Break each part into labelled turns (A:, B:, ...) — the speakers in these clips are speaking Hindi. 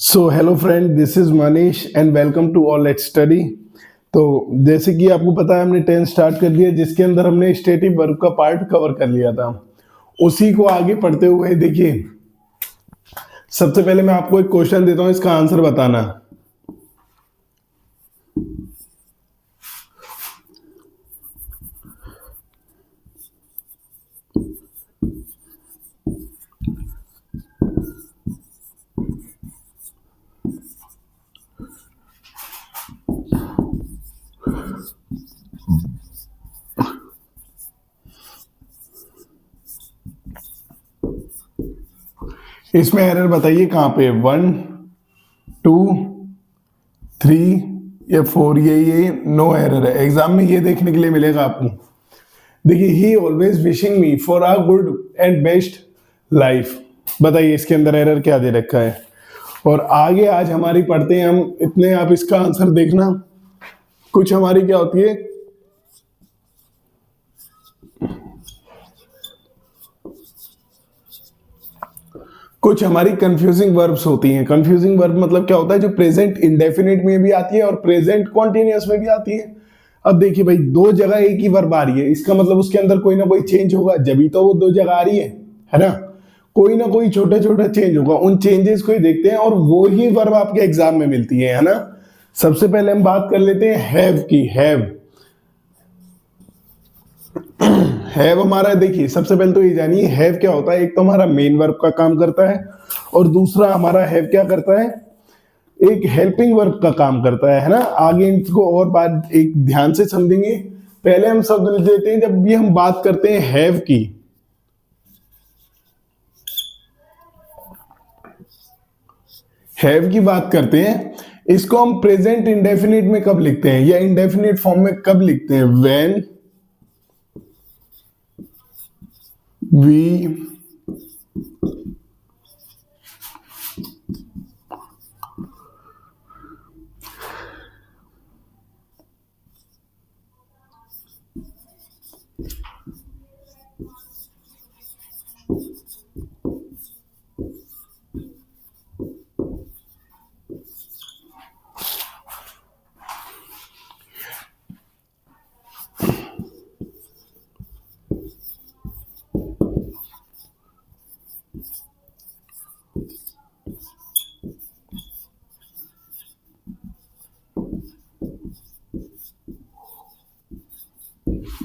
A: So hello friend, this is Manish and welcome to all let's study. तो जैसे कि आपको पता है, हमने 10 स्टार्ट कर दिया जिसके अंदर हमने स्टेटिव वर्ब का पार्ट कवर कर लिया था। उसी को आगे पढ़ते हुए देखिए, सबसे पहले मैं आपको एक क्वेश्चन देता हूं, इसका आंसर बताना। इसमें एरर बताइए कहां पे, 1 2 3 या 4? ये नो एरर है। एग्जाम में ये देखने के लिए मिलेगा आपको। देखिए, ही always wishing me for a good and best life. बताइए इसके अंदर एरर क्या दे रखा है। और आगे आज हमारी पढ़ते हैं हम, इतने आप इसका आंसर देखना। कुछ हमारी क्या होती है, कुछ हमारी कंफ्यूजिंग वर्ब्स होती हैं। कंफ्यूजिंग वर्ब मतलब क्या होता है, जो प्रेजेंट इंडेफिनिट में भी आती है और प्रेजेंट कॉन्टिन्यूअस में भी आती है। अब देखिए भाई, दो जगह एक ही वर्ब आ रही है, इसका मतलब उसके अंदर कोई ना कोई चेंज होगा, जब तो वो दो जगह आ रही है ना। कोई ना कोई छोटा छोटा चेंज होगा, उन चेंजेस को ही देखते हैं और वो ही वर्ब आपके एग्जाम में मिलती है ना। सबसे पहले हम बात कर लेते हैं हैव की। हैव हमारा, देखिए सबसे पहले तो ये जानिए हैव क्या होता है। एक तो हमारा मेन वर्ब का काम करता है और दूसरा हमारा हैव क्या करता है, एक हेल्पिंग वर्ब का काम करता है ना। आगे इसको और बात एक ध्यान से समझेंगे। पहले हम शब्द देते हैं, जब भी हम बात करते हैं हैव की, हैव की बात करते हैं, इसको हम प्रेजेंट इंडेफिनिट में कब लिखते हैं या इंडेफिनिट फॉर्म में कब लिखते हैं? व्हेन वी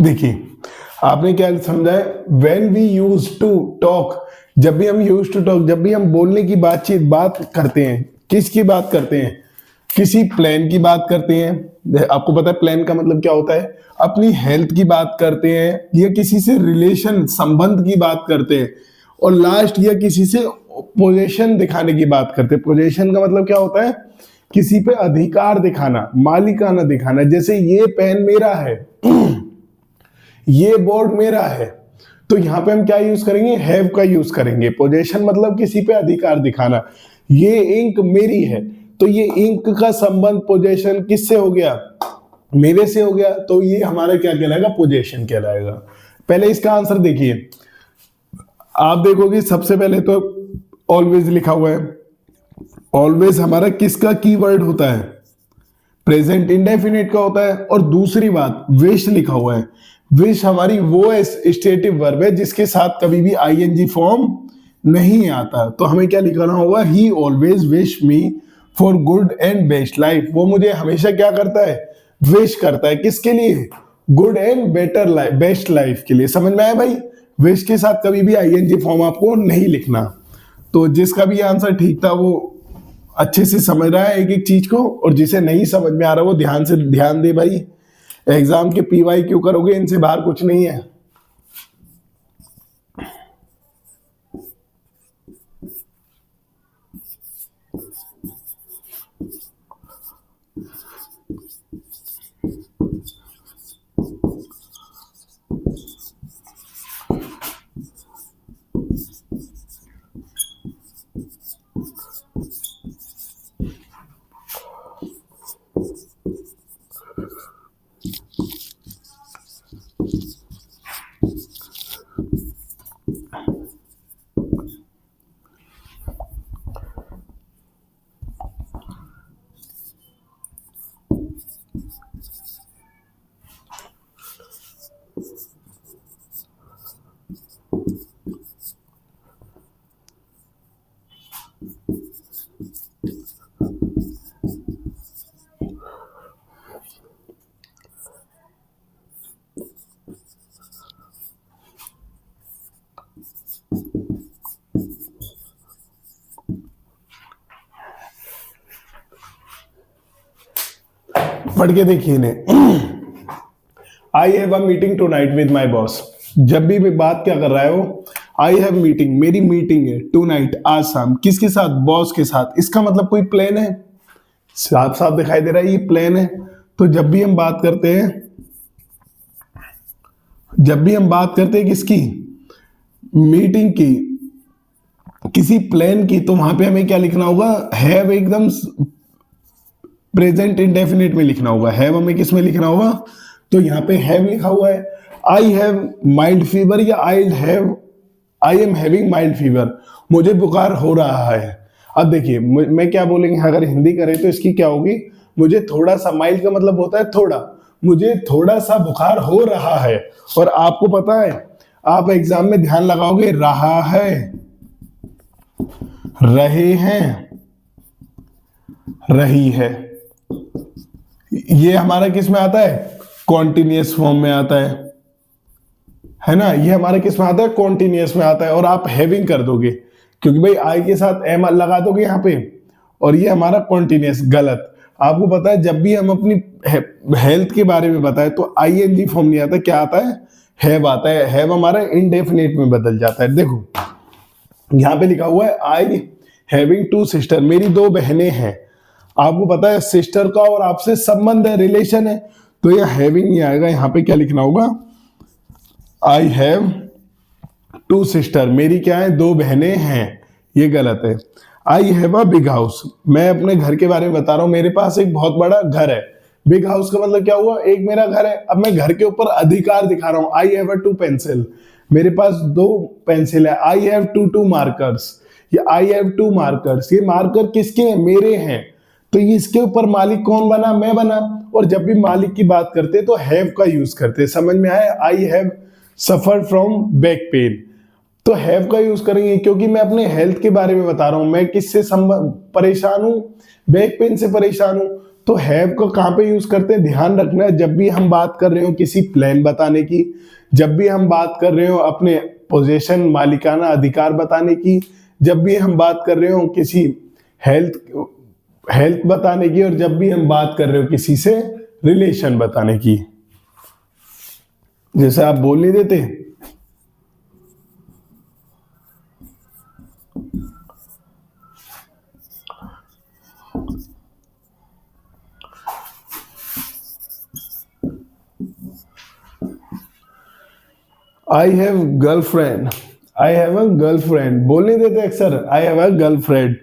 A: देखिए आपने क्या समझा है, when we use to talk. जब भी हम यूज टू टॉक, जब भी हम बोलने की बात करते हैं, किसकी बात करते हैं? किसी प्लान की बात करते हैं। आपको पता है प्लान का मतलब क्या होता है, अपनी हेल्थ की बात करते हैं या किसी से रिलेशन संबंध की बात करते हैं। और लास्ट, या किसी से पोजेशन दिखाने की बात करते हैं। पोजेशन का मतलब क्या होता है, किसी पे अधिकार दिखाना, मालिकाना दिखाना। जैसे ये पेन मेरा है, ये बोर्ड मेरा है, तो यहां पे हम क्या यूज करेंगे, हैव का यूज करेंगे। पोजेशन मतलब किसी पे अधिकार दिखाना। ये इंक मेरी है, तो ये इंक का संबंध पोजेशन किससे हो गया, मेरे से हो गया, तो ये हमारा क्या कहलाएगा, पोजेशन कहलाएगा। पहले इसका आंसर देखिए, आप देखोगे सबसे पहले तो ऑलवेज लिखा हुआ है। ऑलवेज हमारा किसका कीवर्ड होता है, प्रेजेंट इंडेफिनिट का होता है। और दूसरी बात, विश लिखा हुआ है। विश हमारी वो स्टेटिव वर्ब है जिसके साथ कभी भी आईएनजी फॉर्म नहीं आता। तो हमें क्या लिखना होगा, ही always wish me for good and best life. वो मुझे हमेशा क्या करता है, विश करता है। किसके लिए, good and better life, best life के लिए। समझ में आया भाई, विश के साथ कभी भी आईएनजी फॉर्म आपको नहीं लिखना। तो जिसका भी आंसर ठीक था वो अच्छे से समझ रहा है एक एक चीज को, और जिसे नहीं समझ में आ रहा वो ध्यान से ध्यान दे भाई। एग्जाम के पीवाई क्यों करोगे, इनसे बाहर कुछ नहीं है। पढ़ के देखिए इन्हें। I have a meeting tonight with my boss. जब भी बात क्या कर रहा है वो, आई हैव मीटिंग, मेरी मीटिंग है टू नाइट, आज शाम, किसके साथ? बॉस के साथ। इसका मतलब कोई प्लान है, साफ साफ दिखाई दे रहा है ये प्लान है। तो जब भी हम बात करते हैं, किसकी? मीटिंग की, किसी प्लान की, तो वहां पे हमें क्या लिखना होगा? हैव एकदम प्रेजेंट इंडेफिनिट में लिखना होगा। हैव हमें किस में लिखना होगा? तो यहाँ पे हैव लिखा हुआ है। आई हैव माइल्ड फीवर या I am having mild fever, मुझे बुखार हो रहा है। अब देखिए मैं क्या बोलेंगे, अगर हिंदी करें तो इसकी क्या होगी? मुझे थोड़ा सा, माइल्ड का मतलब होता है थोड़ा, मुझे थोड़ा सा बुखार हो रहा है। और आपको पता है, आप एग्जाम में ध्यान लगाओगे, रहा है, रहे हैं, रही ये हमारा किस में आता है? कॉन्टिन्यूअस फॉर्म में आता है ना। ये हमारा किस में आता है? कॉन्टिन्यूअस में आता है। और आप हैविंग कर दोगे, क्योंकि भाई आई के साथ एम लगा दोगे यहाँ पे, और ये हमारा कॉन्टिन्यूअस। गलत। आपको पता है जब भी हम अपनी हेल्थ के बारे में बताएं तो आईएनजी फॉर्म नहीं आता, क्या आता है? हैव आता है। हैव हमारा इंडेफिनिट में बदल जाता है। देखो यहाँ पे लिखा हुआ है आई हैविंग टू सिस्टर, मेरी 2 बहनें हैं। आपको पता है सिस्टर का और आपसे संबंध है, रिलेशन है, तो ये हैविंग नहीं आएगा। यहाँ पे क्या लिखना होगा? आई हैव 2 सिस्टर, मेरी क्या है? 2 बहनें हैं। ये गलत है। आई हैव अ बिग हाउस, मैं अपने घर के बारे में बता रहा हूं, मेरे पास एक बहुत बड़ा घर है। बिग हाउस का मतलब क्या हुआ? एक मेरा घर है। अब मैं घर के ऊपर अधिकार दिखा रहा हूं। आई हैव 2 पेंसिल, मेरे पास 2 पेंसिल है। आई हैव 2 मार्कर्स, ये आई हैव 2 मार्कर्स, ये मार्कर किसके हैं? मेरे हैं। तो ये इसके ऊपर मालिक कौन बना? मैं बना। और जब भी मालिक की बात करते तो हैव का यूज करते। समझ में आया? I have suffer from back pain, तो हैव का यूज करेंगे, क्योंकि मैं अपने हेल्थ के बारे में बता रहा हूं। मैं किससे परेशान हूं? बैक पेन से परेशान हूं। तो हैव को कहां पे यूज करते हैं? ध्यान रखना है, जब भी हम बात कर रहे हो किसी प्लान बताने की, जब भी हम बात कर रहे हो अपने पोजीशन, मालिकाना अधिकार बताने की, जब भी हम बात कर रहे हो किसी हेल्थ बताने की, और जब भी हम बात कर रहे हो किसी से रिलेशन बताने की। जैसे आप बोल नहीं देते, I have girlfriend, I have a girlfriend, बोल नहीं देते अक्सर आई हैव अ गर्लफ्रेंड,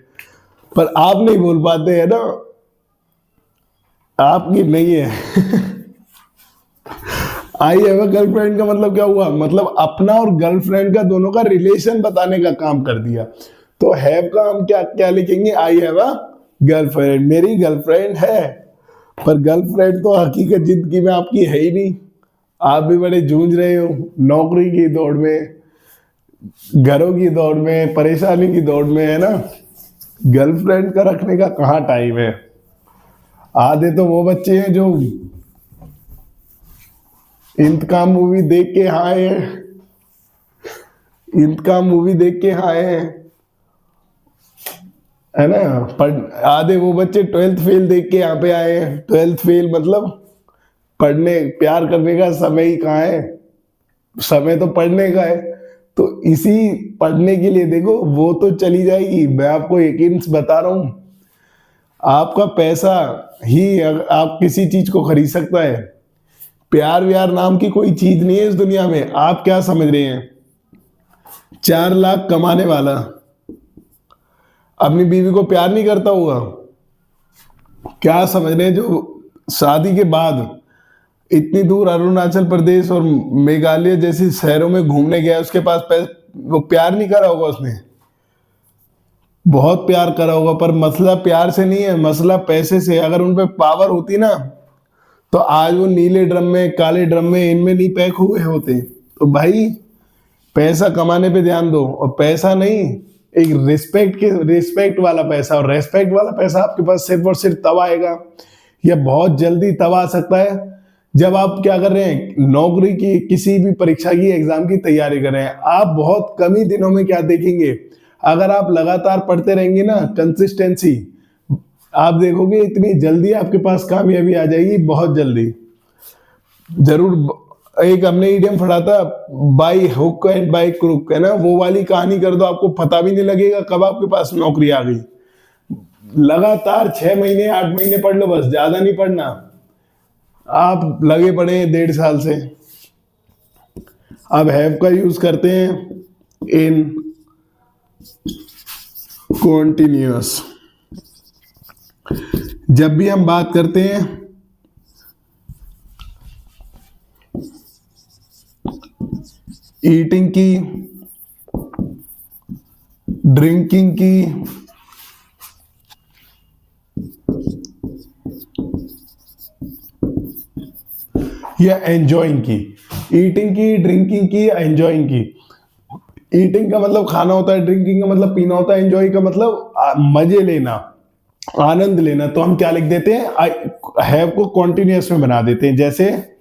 A: पर आप नहीं बोल पाते है ना, आपकी नहीं है। आई हैव अ गर्लफ्रेंड का मतलब क्या हुआ? मतलब अपना और गर्लफ्रेंड का, दोनों का रिलेशन बताने का काम कर दिया। तो हैव का हम क्या क्या लिखेंगे? आई हैव अ गर्लफ्रेंड, मेरी गर्लफ्रेंड है। पर गर्लफ्रेंड तो हकीकत जिंदगी में आपकी है ही नहीं। आप भी बड़े जूझ रहे हो नौकरी की दौड़ में, घरों की दौड़ में, परेशानी की दौड़ में, है ना। गर्लफ्रेंड का रखने का कहाँ टाइम है। आधे तो वो बच्चे हैं जो इंतकाम मूवी देख के यहाँ आए हैं, इंतकाम मूवी देख के यहाँ आए हैं, है ना। पर आधे वो बच्चे 12th फेल देख के यहाँ पे आए हैं। 12th फेल मतलब पढ़ने, प्यार करने का समय ही कहाँ है? समय तो पढ़ने का है। तो इसी पढ़ने के लिए देखो, वो तो चली जाएगी, मैं आपको यकीन से बता रहा हूं। आपका पैसा ही आप किसी चीज को खरीद सकता है। प्यार व्यार नाम की कोई चीज नहीं है इस दुनिया में। आप क्या समझ रहे हैं? 4 लाख कमाने वाला अपनी बीवी को प्यार नहीं करता होगा? क्या समझ रहे हैं? जो शादी के बाद इतनी दूर अरुणाचल प्रदेश और मेघालय जैसे शहरों में घूमने गया, उसके पास वो प्यार नहीं करा होगा उसने? बहुत प्यार करा होगा, पर मसला प्यार से नहीं है, मसला पैसे से। अगर उन पे पावर होती ना, तो आज वो नीले ड्रम में, काले ड्रम में, इनमें नहीं पैक हुए होते। तो भाई पैसा कमाने पे ध्यान दो, और पैसा नहीं, एक रिस्पेक्ट वाला पैसा। और रेस्पेक्ट वाला पैसा आपके पास सिर्फ और सिर्फ तब आएगा, या बहुत जल्दी तब आ सकता है, जब आप क्या कर रहे हैं? नौकरी की, किसी भी परीक्षा की, एग्जाम की तैयारी कर रहे हैं। आप बहुत कम ही दिनों में क्या देखेंगे? अगर आप लगातार पढ़ते रहेंगे ना, कंसिस्टेंसी, आप देखोगे इतनी जल्दी आपके पास कामयाबी आ जाएगी, बहुत जल्दी। जरूर एक हमने इडियम पढ़ा था, by hook and by crook, है ना, वो वाली कहानी कर दो, आपको पता भी नहीं लगेगा कब आपके पास नौकरी आ गई। लगातार 6 महीने 8 महीने पढ़ लो, बस ज्यादा नहीं पढ़ना। आप लगे पड़े हैं 1.5 साल से। अब हैव का यूज करते हैं इन कॉन्टिन्यूअस। जब भी हम बात करते हैं ईटिंग की, ड्रिंकिंग की, या एंजॉइंग की, ईटिंग की, ड्रिंकिंग की, एंजॉइंग की। ईटिंग का मतलब खाना होता है, ड्रिंकिंग का मतलब पीना होता है, एंजॉय का मतलब मजे लेना, आनंद लेना। तो हम क्या लिख देते हैं, हैव को कॉन्टिन्यूअस में बना देते हैं। जैसे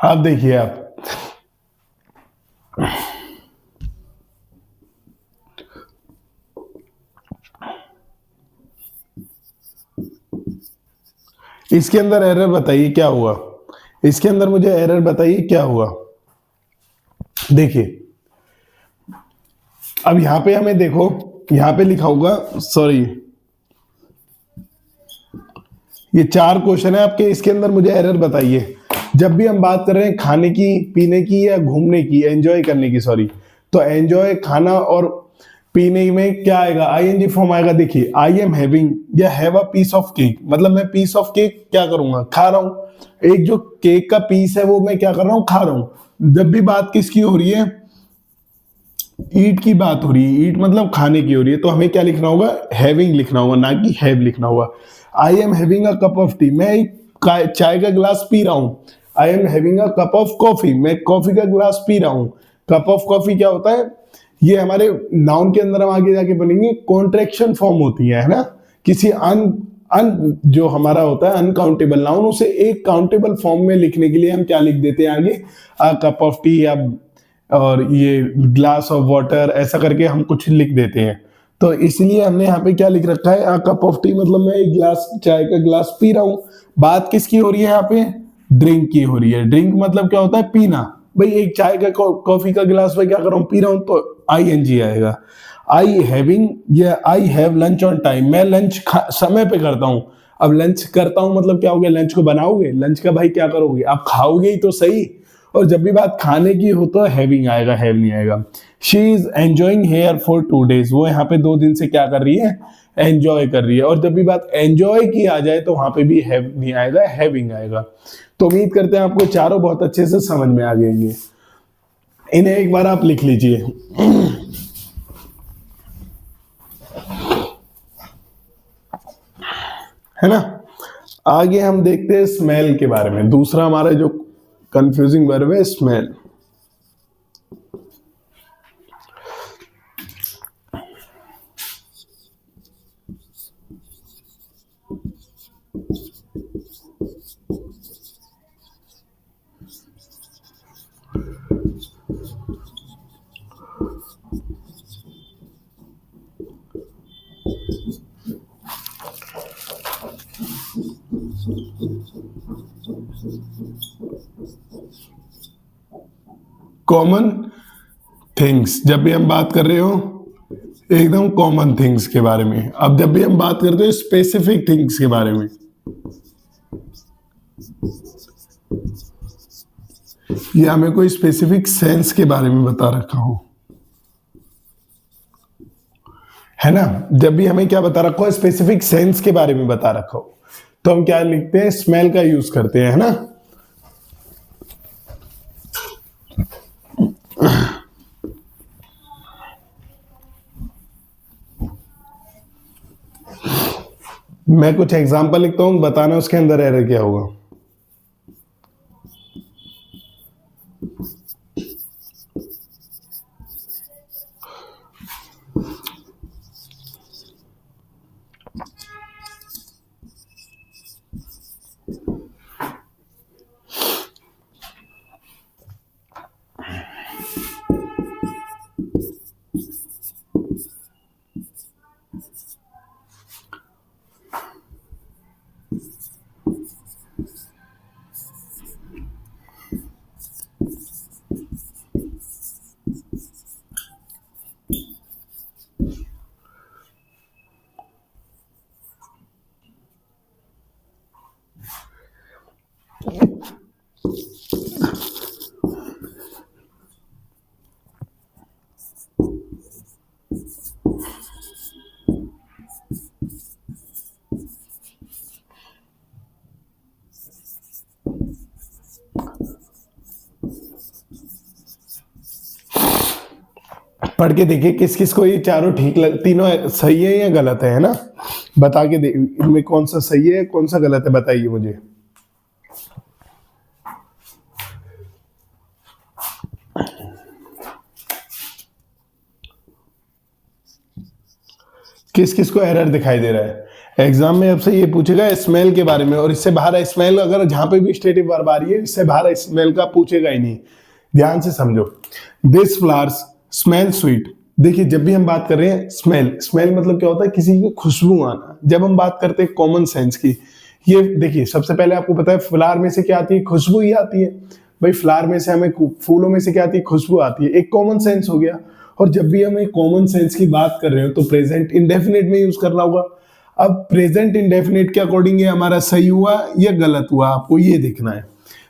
A: आप देखिए, आप इसके अंदर एरर बताइए क्या हुआ, इसके अंदर मुझे एरर बताइए क्या हुआ। देखिए अब यहां पे हमें देखो, यहां पे लिखा होगा, सॉरी ये 4 क्वेश्चन है आपके, इसके अंदर मुझे एरर बताइए। जब भी हम बात कर रहे हैं खाने की, पीने की या घूमने की, एंजॉय करने की, सॉरी, तो एंजॉय, खाना और पीने में क्या आएगा, आईएनजी फॉर्म आएगा। देखिए आई एम हैविंग या have a piece of cake, मतलब मैं पीस ऑफ केक क्या करूंगा, खा रहा हूं। एक जो केक का पीस है वो मैं क्या कर रहा हूं, खा रहा हूं। जब भी बात किसकी हो रही है, ईट की बात हो रही है, ईट मतलब खाने की हो रही है, तो हमें क्या लिखना होगा, हैविंग लिखना होगा, ना कि हैव लिखना होगा। I am having a cup of T, मैं एक चाय का गिलास पी रहा हूं। आई am having a cup of coffee, मैं कॉफी का गिलास पी रहा हूं। कप ऑफ कॉफी क्या होता है, ये हमारे नाउन के अंदर हम आगे जाके बनेंगे, कॉन्ट्रैक्शन फॉर्म होती है ना, किसी अन जो हमारा होता है अनकाउंटेबल नाउन, उसे एक काउंटेबल फॉर्म में लिखने के लिए हम क्या लिख देते हैं आगे, अ कप ऑफ टी, या और ये ग्लास ऑफ वाटर, ऐसा करके हम कुछ लिख देते हैं। तो इसलिए हमने यहाँ पे क्या लिख रखा है, अ कप ऑफ टी, मतलब मैं एक गिलास, चाय का गिलास पी रहा हूँ। बात किसकी हो रही है यहाँ पे, ड्रिंक की हो रही है। ड्रिंक मतलब क्या होता है, पीना। भाई एक चाय का कॉफी का गिलास में क्या कर रहा हूँ, पी रहा हूँ, तो आई एन जी आएगा। आई हैविंग या I have lunch on time, मैं लंच समय पे करता हूँ। अब लंच करता हूँ मतलब क्या हो गया, लंच को बनाओगे, लंच का भाई क्या करोगे, आप खाओगे ही तो सही। और जब भी बात खाने की हो तो हैविंग आएगा, हैव नहीं आएगा। She is enjoying here for 2 days, वो यहाँ पे 2 दिन से क्या कर रही है, एंजॉय कर रही है। और जब भी बात एंजॉय की आ जाए तो वहां पे भी हैव नहीं आएगा, हैविंग आएगा। तो उम्मीद करते हैं आपको चारों बहुत अच्छे से समझ में आ गएंगे। इन्हें एक बार आप लिख लीजिए। है ना। आगे हम देखते हैं स्मेल के बारे में। दूसरा हमारा जो कंफ्यूजिंग वर्ब है, स्मेल। कॉमन थिंग्स, जब भी हम बात कर रहे हो एकदम कॉमन थिंग्स के बारे में। अब जब भी हम बात करते हो स्पेसिफिक थिंग्स के बारे में, या हमें कोई स्पेसिफिक सेंस के बारे में बता रखा हो, है ना। जब भी हमें क्या बता रखा हो, स्पेसिफिक सेंस के बारे में बता रखा हो, तो हम क्या लिखते हैं, स्मेल का यूज करते हैं, है ना। मैं कुछ एग्जांपल लिखता हूं, बताना उसके अंदर एरर क्या होगा। पढ़ के देखिए किस किस को ये चारों ठीक लग, तीनों सही है या गलत है ना। बता के दे इनमें कौन सा सही है कौन सा गलत है, बताइए मुझे। किस किस को एरर दिखाई दे रहा है। एग्जाम में आपसे ये पूछेगा स्मेल के बारे में, और इससे बाहर स्मेल, अगर जहां पे भी स्टेटिव वर्ब आ रही है इससे बाहर स्मेल का पूछेगा ही नहीं। ध्यान से समझो। This flowers smell sweet. देखिए जब भी हम बात कर रहे हैं स्मेल, स्मेल मतलब क्या होता है, किसी की खुशबू आना। जब हम बात करते हैं कॉमन सेंस की, ये देखिए सबसे पहले आपको पता है फ्लावर में से क्या आती है, खुशबू ही आती है। भाई फ्लावर में से हमें, फूलों में से क्या आती है, खुशबू आती है। एक कॉमन सेंस हो गया। और जब भी हम एक कॉमन सेंस की बात कर रहे हो तो प्रेजेंट इंडेफिनिट में यूज करना होगा। अब प्रेजेंट इंडेफिनिट के अकॉर्डिंग ये हमारा सही हुआ या गलत हुआ, आपको ये देखना है।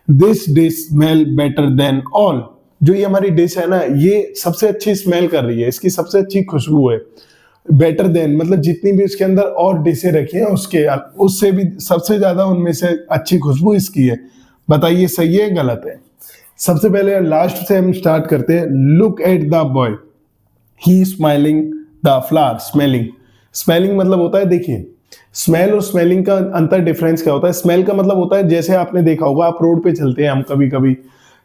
A: This dish smell better than all. जो ये हमारी डिश है ना, ये सबसे अच्छी स्मेल कर रही है, इसकी सबसे अच्छी खुशबू है। बेटर देन मतलब जितनी भी उसके अंदर और डिशें रखी हैं उसके, उससे भी सबसे ज्यादा उनमें से अच्छी खुशबू इसकी है। बताइए सही है गलत है। सबसे पहले लास्ट से हम स्टार्ट करते हैं। Look at the boy, he smiling the flower. Smelling, smelling मतलब होता है, देखिए स्मेल और स्मेलिंग का अंतर, डिफरेंस क्या होता है। स्मेल का मतलब होता है, जैसे आपने देखा होगा आप रोड पे चलते हैं, हम कभी कभी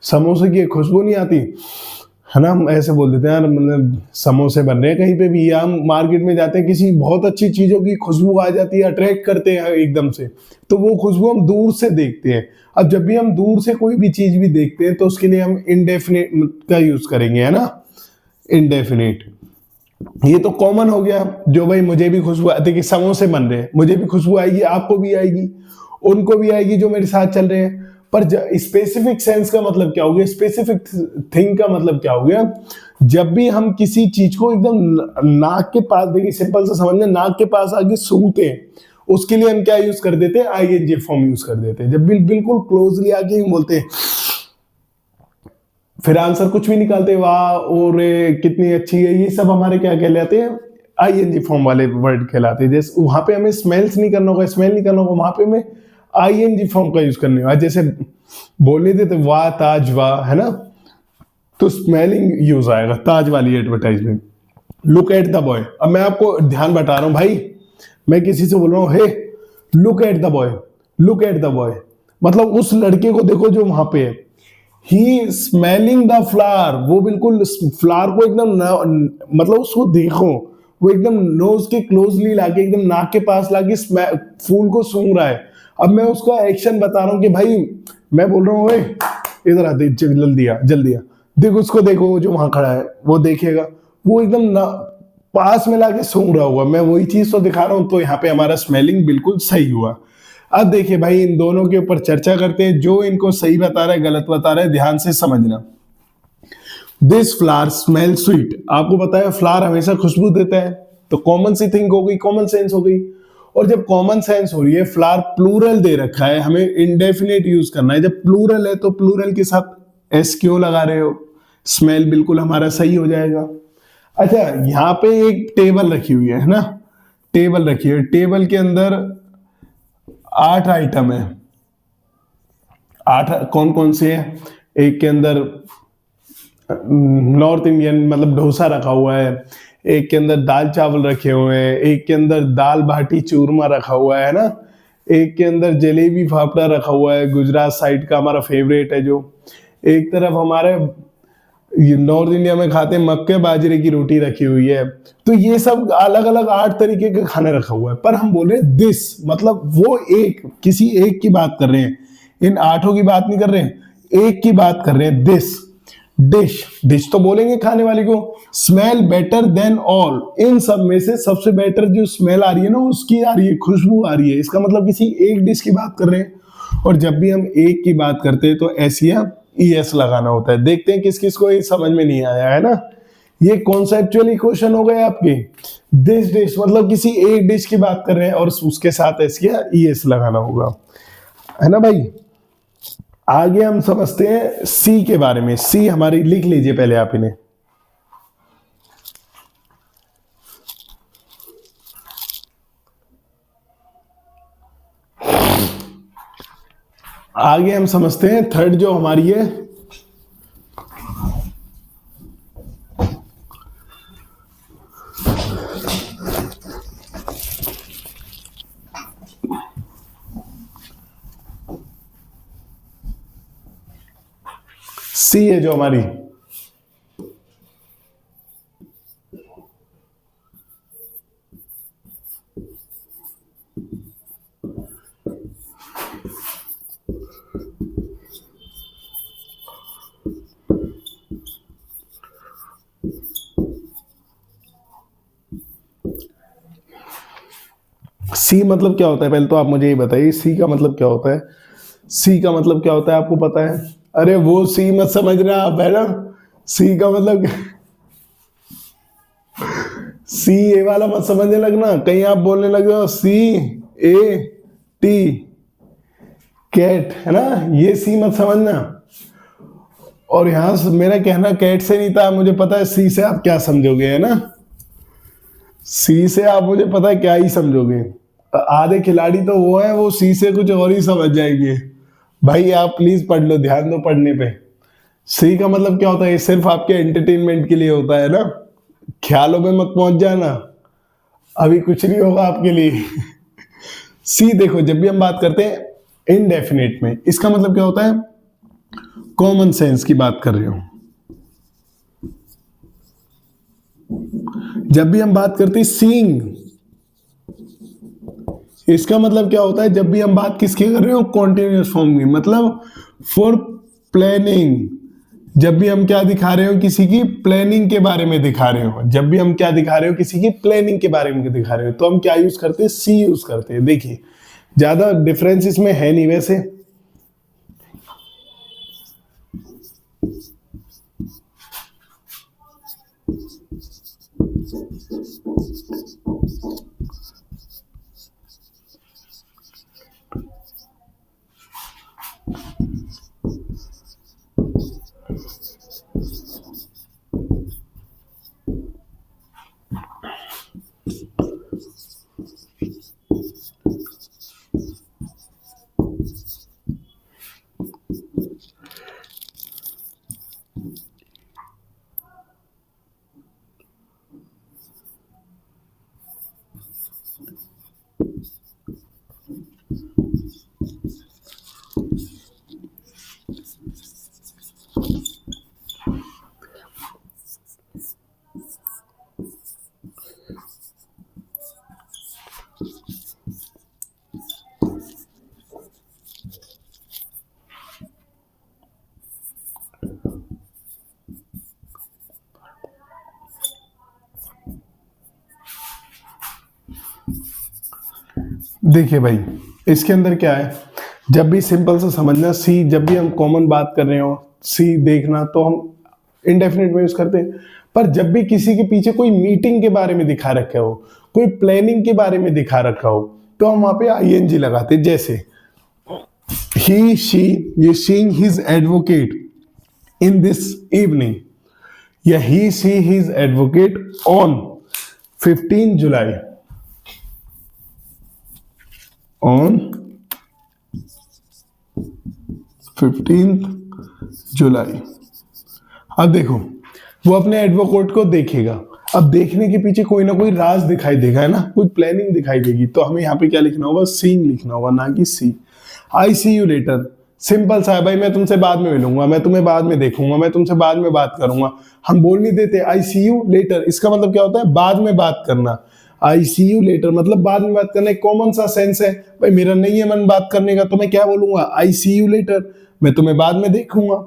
A: समोसे की खुशबू नहीं आती है ना, हम ऐसे बोल देते हैं यार मतलब समोसे बन रहे हैं कहीं पे भी, या हम मार्केट में जाते हैं किसी बहुत अच्छी चीजों की खुशबू आ जाती है, अट्रैक्ट करते हैं एकदम से, तो वो खुशबू हम दूर से देखते हैं। अब जब भी हम दूर से कोई भी चीज भी देखते हैं तो उसके लिए हम इंडेफिनिट का यूज करेंगे, है ना, इंडेफिनिट। ये तो कॉमन हो गया, जो भाई मुझे भी खुशबू आती है, समोसे बन रहे हैं, मुझे भी खुशबू आएगी, आपको भी आएगी, उनको भी आएगी जो मेरे साथ चल रहे हैं। पर स्पेसिफिक सेंस का मतलब क्या हो गया, स्पेसिफिक थिंग का मतलब क्या हो गया, जब भी हम किसी चीज को एकदम नाक के पास, देखिए सिंपल सा समझना, नाक के पास आगे सूंघते हैं, उसके लिए हम क्या यूज कर देते हैं, आईएनजी फॉर्म यूज कर देते हैं। जब बिल्कुल क्लोजली आके ही बोलते हैं, फिर आंसर कुछ भी निकालते हैं, वाह और कितनी अच्छी है, ये सब हमारे क्या कहलाते हैं, आईएनजी फॉर्म वाले वर्ड कहलाते हैं। जैसे वहां पे हमें स्मेल्स नहीं करना होगा, स्मेल नहीं करना होगा, वहां पे हमें आईएनजी फॉर्म का यूज करने होगा। जैसे बोलने देते वाह ताज वाह, है ना, तो स्मेलिंग यूज आएगा, ताज वाली advertisement. Look at the boy, अब मैं आपको ध्यान बता रहा हूं भाई, मैं किसी से बोल रहा हूं, hey look at the boy, look at the boy मतलब उस लड़के को देखो जो वहां पे है। ही स्मेलिंग द फ्लावर, वो बिल्कुल फ्लावर को एकदम मतलब उसको देखो, वो एकदम नोज के क्लोजली लाके, एकदम नाक के पास लाके फूल को सूंघ रहा है। अब मैं उसका एक्शन बता रहा हूं कि भाई, मैं बोल रहा हूँ इधर आ, जल्दी आ, जल्दी आ, देखो उसको, देखो जो वहां खड़ा है वो देखेगा, वो एकदम पास में लाके सूंघ रहा होगा, मैं वही चीज तो दिखा रहा हूं। तो यहाँ पे हमारा स्मेलिंग बिल्कुल सही हुआ। अब देखिए भाई, इन दोनों के ऊपर चर्चा करते हैं, जो इनको सही बता रहा है गलत बता रहा है, ध्यान से समझना। दिस फ्लावर स्मेल स्वीट, आपको पता है फ्लावर हमेशा खुशबू देता है, तो कॉमन सी थिंग हो गई, कॉमन सेंस हो गई। और जब कॉमन सेंस हो रही है, फ्लावर प्लूरल दे रखा है, हमें इंडेफिनेट यूज करना है, जब प्लूरल है तो प्लूरल के साथ एस क्यों लगा रहे हो, स्मेल बिल्कुल हमारा सही हो जाएगा। अच्छा, यहाँ पे एक टेबल रखी हुई है ना, टेबल रखी है, टेबल के अंदर 8 आइटम है। 8 कौन कौन से हैं? एक के अंदर नॉर्थ इंडियन मतलब डोसा रखा हुआ है, एक के अंदर दाल चावल रखे हुए हैं, एक के अंदर दाल बाटी चूरमा रखा हुआ है ना, एक के अंदर जलेबी फाफड़ा रखा हुआ है, गुजरात साइड का हमारा फेवरेट है जो। एक तरफ हमारे नॉर्थ इंडिया में खाते हैं मक्के बाजरे की रोटी रखी हुई है। तो ये सब अलग अलग 8 तरीके का खाना रखा हुआ है, पर हम बोले दिस, मतलब वो एक, किसी एक की बात कर रहे हैं, इन 8 की बात नहीं कर रहे हैं, एक की बात कर रहे हैं, दिस डिश। डिश तो बोलेंगे खाने वाले को। स्मेल बेटर देन ऑल, इन सब में से सबसे बेटर जो स्मेल आ रही है ना, उसकी आ रही है, खुशबू आ रही है, इसका मतलब किसी एक डिश की बात कर रहे हैं। और जब भी हम एक की बात करते हैं तो एस या ES लगाना होता है। देखते हैं किस किस को ये समझ में नहीं आया है ना। ये कॉन्सेप्चुअली क्वेश्चन हो गए आपके। दिस डिश मतलब किसी एक डिश की बात कर रहे हैं और उसके साथ एस या ES लगाना होगा, है ना भाई। आगे हम समझते हैं सी के बारे में। सी हमारी लिख लीजिए पहले आप इन्हें। आगे हम समझते हैं थर्ड जो हमारी है, सी है जो हमारी, सी मतलब क्या होता है पहले तो आप मुझे ये बताइए, सी का मतलब क्या होता है। सी का मतलब क्या होता है आपको पता है? अरे वो सी मत समझना आप, है ना। सी का मतलब सी ए वाला मत समझने लगना, कहीं आप बोलने लगे हो CAT कैट, है ना, ये सी मत समझना। और यहां से मेरा कहना कैट से नहीं था, मुझे पता है सी से आप क्या समझोगे, है ना। सी से आप मुझे पता है क्या ही समझोगे। आधे खिलाड़ी तो वो है, वो सी से कुछ और ही समझ जाएंगे। भाई आप प्लीज पढ़ लो, ध्यान दो पढ़ने पे। सी का मतलब क्या होता है? ये सिर्फ आपके एंटरटेनमेंट के लिए होता है ना, ख्यालों में मत पहुंच जाना, अभी कुछ नहीं होगा आपके लिए। सी देखो, जब भी हम बात करते हैं इनडेफिनेट में, इसका मतलब क्या होता है? कॉमन सेंस की बात कर रहे हो। जब भी हम बात करते हैं सीइंग, इसका मतलब क्या होता है? जब भी हम बात किसकी कर रहे हो? कॉन्टिन्यूअस फॉर्म की, मतलब फॉर प्लानिंग। जब भी हम क्या दिखा रहे हो? किसी की प्लानिंग के बारे में दिखा रहे हो। जब भी हम क्या दिखा रहे हो? किसी की प्लानिंग के बारे में दिखा रहे हो, तो हम क्या यूज करते हैं? सी यूज करते हैं। देखिए ज्यादा डिफरेंस इसमें है नहीं वैसे। देखिए भाई, इसके अंदर क्या है, जब भी सिंपल से समझना, सी जब भी हम कॉमन बात कर रहे हो, सी देखना, तो हम इंडेफिनिट में यूज करते हैं। पर जब भी किसी के पीछे कोई मीटिंग के बारे में दिखा रखा हो, कोई प्लानिंग के बारे में दिखा रखा हो, तो हम वहां पे आईएनजी लगाते। जैसे ही शी ये seeing his advocate in this evening, या he see his advocate on 15 July, on 15 July. अब देखो, वो अपने एडवोकेट को देखेगा। अब देखने के पीछे कोई ना कोई राज दिखाई देगा, है ना, कोई प्लानिंग दिखाई देगी। तो हमें यहाँ पे क्या लिखना होगा, सीइंग लिखना होगा, ना कि सी। आई सी यू लेटर, सिंपल सा है भाई, मैं तुमसे बाद में मिलूंगा, मैं तुम्हें बाद में देखूंगा, मैं तुमसे बाद में बात करूंगा। हम बोल नहीं देते आई सी यू लेटर, इसका मतलब क्या होता है, बाद में बात करना। आई सी यू लेटर मतलब बाद में बात करना, एक कॉमन सा सेंस है भाई, मेरा नहीं है मन बात करने का, तो मैं क्या बोलूंगा, आई सी यू लेटर, मैं तुम्हें बाद में देखूंगा।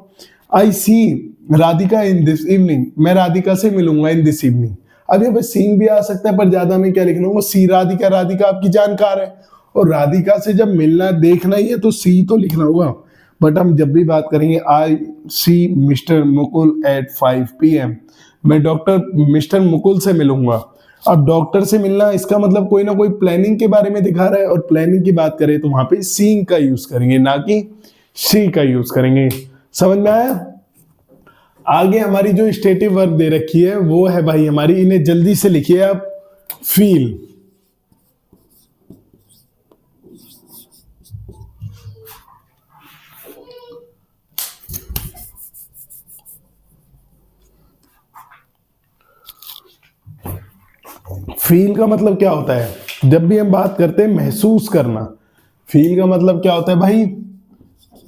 A: आई सी राधिका इन दिस इवनिंग, मैं राधिका से मिलूंगा इन दिस इवनिंग। अब यहाँ पे सीन भी आ सकता है, पर ज्यादा में क्या लिखना होगा, सी राधिका, राधिका आपकी जानकार है, और राधिका से जब मिलना देखना ही है तो सी तो लिखना होगा। बट हम जब भी बात करेंगे, आई सी मिस्टर मुकुल एट 5 PM, मैं डॉक्टर मिस्टर मुकुल से मिलूंगा। अब डॉक्टर से मिलना, इसका मतलब कोई ना कोई प्लानिंग के बारे में दिखा रहा है, और प्लानिंग की बात करें तो वहां पे सीइंग का यूज करेंगे, ना कि सी का यूज करेंगे। समझ में आया? आगे हमारी जो स्टेटिव वर्ब दे रखी है वो है भाई हमारी, इन्हें जल्दी से लिखिए आप, फील। फील का मतलब क्या होता है, जब भी हम बात करते हैं महसूस करना, फील का मतलब क्या होता है भाई,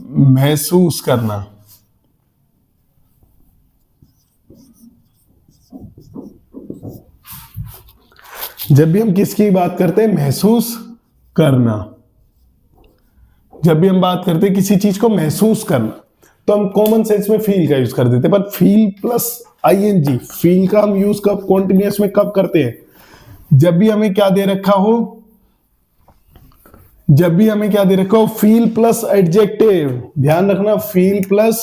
A: महसूस करना। जब भी हम किसकी बात करते हैं, महसूस करना, जब भी हम बात करते हैं किसी चीज को महसूस करना, तो हम कॉमन सेंस में फील का यूज कर देते हैं। पर फील प्लस आईएनजी, फील का हम यूज कब कॉन्टिन्यूअस में कब करते हैं, जब भी हमें क्या दे रखा हो, जब भी हमें क्या दे रखा हो, फील प्लस एडजेक्टिव। ध्यान रखना, feel plus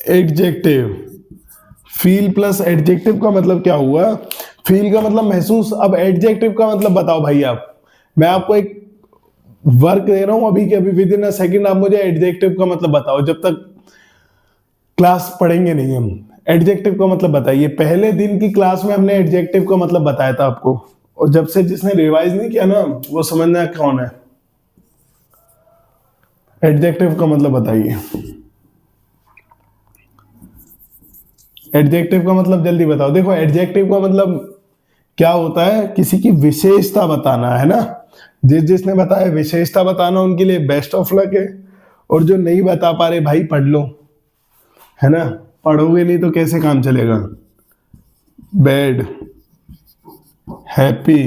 A: adjective, feel plus adjective का मतलब क्या हुआ, फील का मतलब महसूस। अब एडजेक्टिव का मतलब बताओ भाई आप, मैं आपको एक वर्क दे रहा हूं अभी के अभी, विद इन अ सेकंड आप मुझे एडजेक्टिव का मतलब बताओ, जब तक क्लास पढ़ेंगे नहीं हम। एडजेक्टिव का मतलब बताइए, पहले दिन की क्लास में हमने एडजेक्टिव का मतलब बताया था आपको, और जब से जिसने रिवाइज नहीं किया ना, वो समझना कौन है। एडजेक्टिव का मतलब बताइए, एडजेक्टिव का मतलब जल्दी बताओ। देखो एडजेक्टिव का मतलब क्या होता है, किसी की विशेषता बताना, है ना। जिसने बताया विशेषता बताना, उनके लिए बेस्ट ऑफ लक है, और जो नहीं बता पा रहे भाई पढ़ लो, है ना, पढ़ोगे नहीं तो कैसे काम चलेगा। Bad, happy,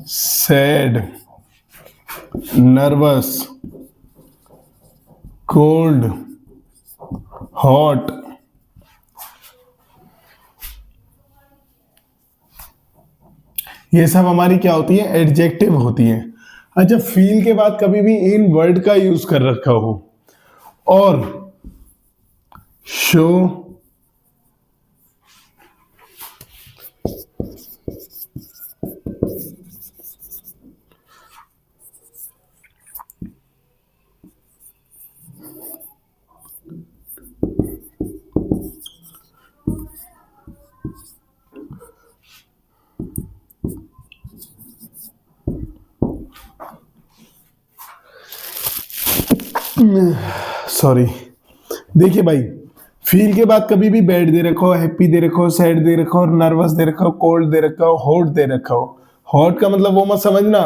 A: sad, nervous, cold, hot, ये सब हमारी क्या होती है, एडजेक्टिव होती है। अच्छा, फील के बाद कभी भी इन वर्ड का यूज कर रखा हो, और शो, सॉरी, देखिए भाई, फील के बाद कभी भी बैड दे रखा हो, हैप्पी दे रखा हो, सैड दे रखा हो, नर्वस दे रखा हो, कोल्ड दे रखा हो, हॉट दे रखा हो। हॉट का मतलब वो मत समझना,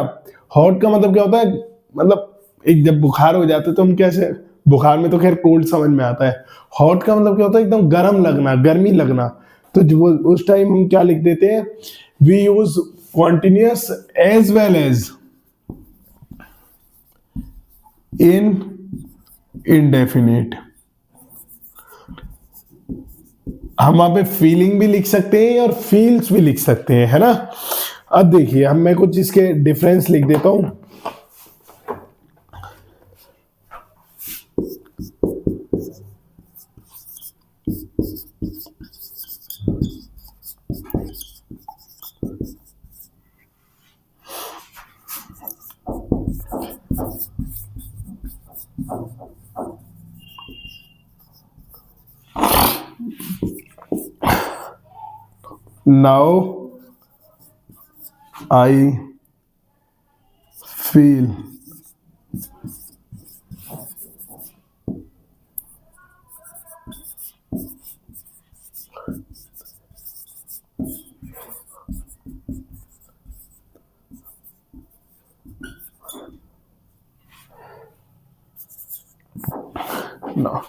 A: हॉट का मतलब क्या होता है, मतलब एक जब बुखार हो जाता है तो हम कैसे, बुखार में तो खैर कोल्ड समझ में आता है। हॉट का मतलब क्या होता है, एकदम गर्म लगना, गर्मी लगना। तो वो उस टाइम हम क्या लिख देते हैं, we use continuous as well as in indefinite, हम वहां पे फीलिंग भी लिख सकते हैं और फील्स भी लिख सकते हैं, है ना। अब देखिए, हम मैं कुछ इसके डिफरेंस लिख देता हूं। Now I feel now.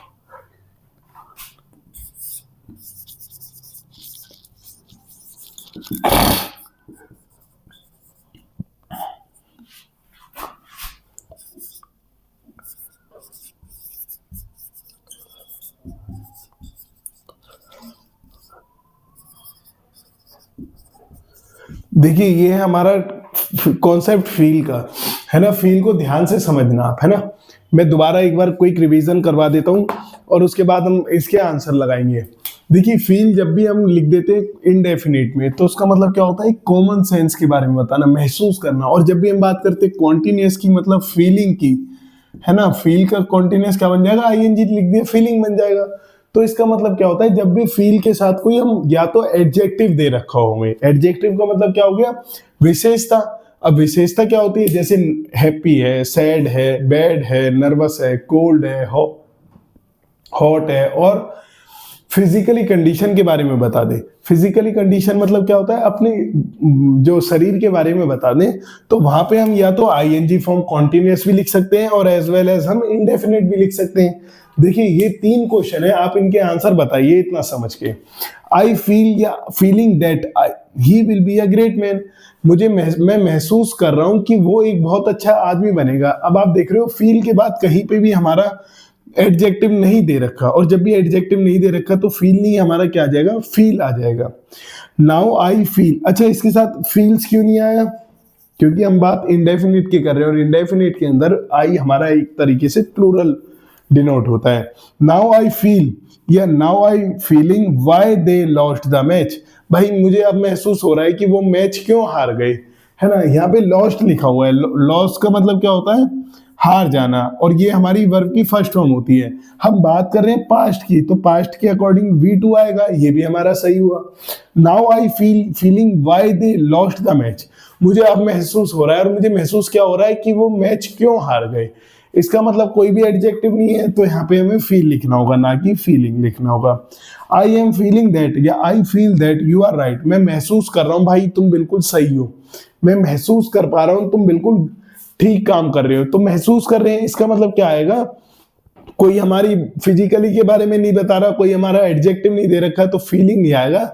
A: देखिए, ये है हमारा कॉन्सेप्ट फील का, है ना। फील को ध्यान से समझना आप, है ना। मैं दोबारा एक बार क्विक रिवीजन करवा देता हूँ और उसके बाद हम इसके आंसर लगाएंगे। देखिए, फील जब भी हम लिख देते हैं इनडेफिनिट में, तो उसका मतलब क्या होता है, कॉमन सेंस के बारे में बताना, महसूस करना। और जब भी हम बात करते हैं कॉन्टिन्यूअस की, मतलब फीलिंग की, है ना, फील का कॉन्टिन्यूअस क्या बन जाएगा, आईएनजी लिख दिया, फीलिंग बन जाएगा। तो इसका मतलब क्या होता है, जब भी फील के साथ कोई हम या तो एडजेक्टिव दे रखा हो हमें, एडजेक्टिव का मतलब क्या हो गया, विशेषता। अब विशेषता क्या होती है, जैसे हैप्पी है, सैड है, बैड है, नर्वस है, कोल्ड है, हॉट है, और फिजिकली कंडीशन के बारे में बता दे। फिजिकली कंडीशन मतलब क्या होता है, अपने जो शरीर के बारे में बता दें, तो वहां पे हम या तो आईएनजी फॉर्म कॉन्टिन्यूअस भी लिख सकते हैं और एज वेल एज हम इंडेफिनिट भी लिख सकते हैं। देखिए, ये 3 क्वेश्चन है, आप इनके आंसर बताइए इतना समझ के। आई फील या feeling that he will be a great man, मैं महसूस कर रहा हूं कि वो एक बहुत अच्छा आदमी बनेगा। अब आप देख रहे हो, फील के बाद कहीं पे भी हमारा एडजेक्टिव नहीं दे रखा, और जब भी एडजेक्टिव नहीं दे रखा तो फील नहीं, हमारा क्या आ जाएगा, फील आ जाएगा। नाउ आई फील, अच्छा इसके साथ फील्स क्यों नहीं आया, क्योंकि हम बात इंडेफिनिट की कर रहे हैं, और इंडेफिनिट के अंदर आई हमारा एक तरीके से प्लूरल डिनोट होता है। नाउ आई फील या now I feeling why they lost the match, भाई मुझे अब महसूस हो रहा है कि वो मैच क्यों हार गए, है ना। यहाँ पे लॉस्ट लिखा हुआ है, लॉस का मतलब क्या होता है, हार जाना, और ये हमारी वर्ब की फर्स्ट फॉर्म होती है। हम बात कर रहे हैं पास्ट की, तो पास्ट के अकॉर्डिंग V2 आएगा, ये भी हमारा सही हुआ। Now I feeling why they lost the match, मुझे अब महसूस हो रहा है, और मुझे महसूस क्या हो रहा है कि वो मैच क्यों हार गए। इसका मतलब कोई भी एडजेक्टिव नहीं है, तो यहाँ पे हमें फील लिखना होगा, ना कि फीलिंग लिखना होगा। आई एम फीलिंग दैट या I feel that you are right, मैं महसूस कर रहा हूँ भाई तुम बिल्कुल सही हो, मैं महसूस कर पा रहा हूँ तुम बिल्कुल ठीक काम कर रहे हो। तो महसूस कर रहे हैं, इसका मतलब क्या आएगा, कोई हमारी फिजिकली के बारे में नहीं बता रहा, कोई हमारा एडजेक्टिव नहीं दे रखा, तो फीलिंग नहीं आएगा,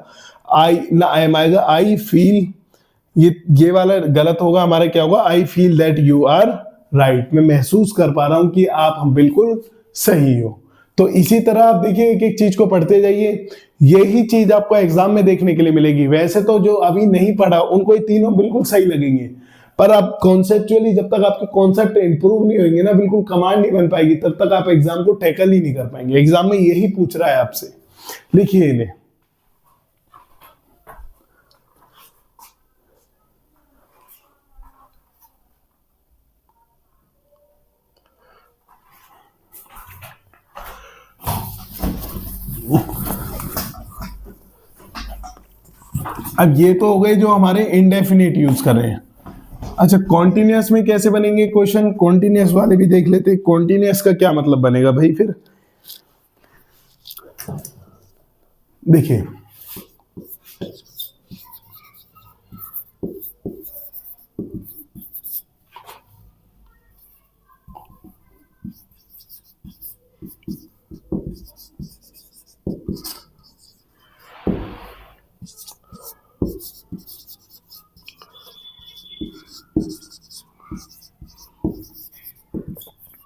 A: आई ना आई एम आएगा, आई फील, ये वाला गलत होगा, हमारा क्या होगा, I feel that you are right, मैं महसूस कर पा रहा हूं कि आप हम बिल्कुल सही हो। तो इसी तरह आप देखिए, एक एक चीज को पढ़ते जाइए, यही चीज आपको एग्जाम में देखने के लिए मिलेगी। वैसे तो जो अभी नहीं पढ़ा उनको ये तीनों बिल्कुल सही लगेंगे, पर आप कॉन्सेप्चुअली जब तक आपके कॉन्सेप्ट इंप्रूव नहीं होंगे ना, बिल्कुल कमांड नहीं बन पाएगी, तब तक आप एग्जाम को टैकल ही नहीं कर पाएंगे। एग्जाम में यही पूछ रहा है आपसे, लिखिए इन्हें। अब ये तो हो गए जो हमारे इंडेफिनिट यूज कर रहे हैं। अच्छा, कॉन्टिन्यूअस में कैसे बनेंगे क्वेश्चन, कॉन्टिन्यूअस वाले भी देख लेते हैं। कॉन्टिन्यूअस का क्या मतलब बनेगा भाई, फिर देखिए,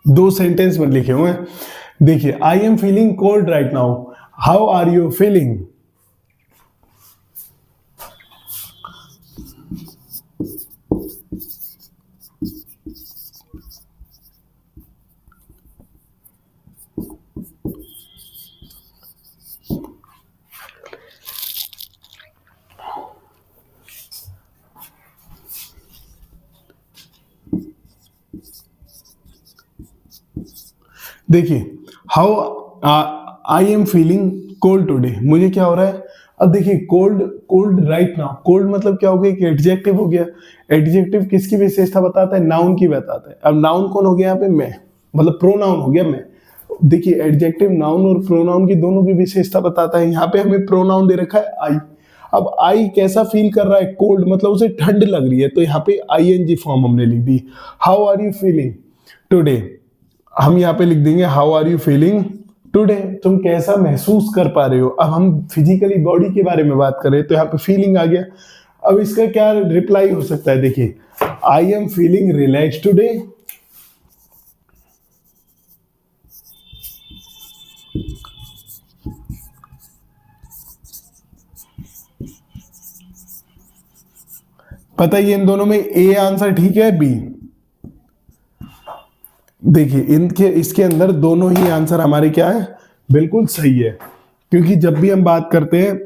A: दो सेंटेंस में लिखे हुए हैं। देखिए, I am feeling cold right now, how are you feeling, देखिए, how I am feeling cold today, मुझे क्या हो रहा है। अब देखिए, cold cold right now, cold मतलब क्या हो गया, एक एडजेक्टिव हो गया। एडजेक्टिव किसकी विशेषता बताता है, नाउन की बताता है। अब नाउन कौन हो गया यहाँ पे, मैं, मतलब प्रोनाउन हो गया मैं। देखिए, एडजेक्टिव नाउन और प्रोनाउन की दोनों की विशेषता बताता है। यहाँ पे हमें प्रोनाउन दे रखा है आई। अब आई कैसा फील कर रहा है, कोल्ड, मतलब उसे ठंड लग रही है, तो यहाँ पे आईएनजी फॉर्म हमने लिख दी। How are you feeling today, हम यहाँ पे लिख देंगे how are you feeling today, तुम कैसा महसूस कर पा रहे हो। अब हम फिजिकली बॉडी के बारे में बात करें तो यहाँ पे फीलिंग आ गया। अब इसका क्या रिप्लाई हो सकता है, देखिए, I am feeling relax today. पता है इन दोनों में ए आंसर ठीक है, बी। देखिए, इनके इसके अंदर दोनों ही आंसर हमारे क्या है, बिल्कुल सही है। क्योंकि जब भी हम बात करते हैं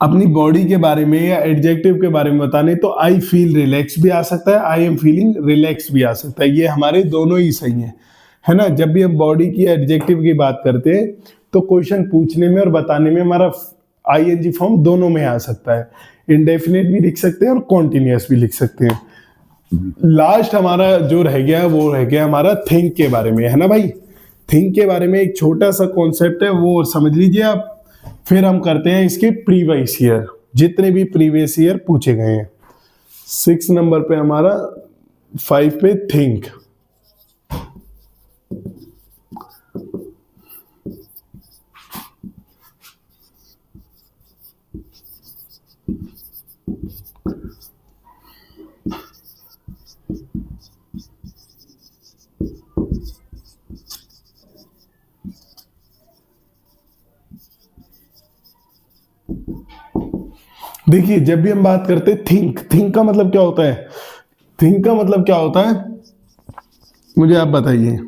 A: अपनी बॉडी के बारे में या एडजेक्टिव के बारे में बताने, तो आई फील रिलैक्स भी आ सकता है, आई एम फीलिंग रिलैक्स भी आ सकता है। ये हमारे दोनों ही सही है ना। जब भी हम बॉडी की एडजेक्टिव की बात करते हैं तो क्वेश्चन पूछने में और बताने में हमारा आईएनजी फॉर्म दोनों में आ सकता है। इंडेफिनिट भी लिख सकते हैं और कॉन्टिन्यूअस भी लिख सकते हैं। लास्ट हमारा जो रह गया वो रह गया हमारा थिंक के बारे में, है ना भाई। थिंक के बारे में एक छोटा सा कॉन्सेप्ट है, वो समझ लीजिए आप। फिर हम करते हैं इसके प्रीवियस ईयर, जितने भी प्रीवियस ईयर पूछे गए हैं। 6 नंबर पे हमारा 5 पे थिंक। देखिए, जब भी हम बात करते हैं थिंक का मतलब क्या होता है, थिंक का मतलब क्या होता है, मुझे आप बताइए।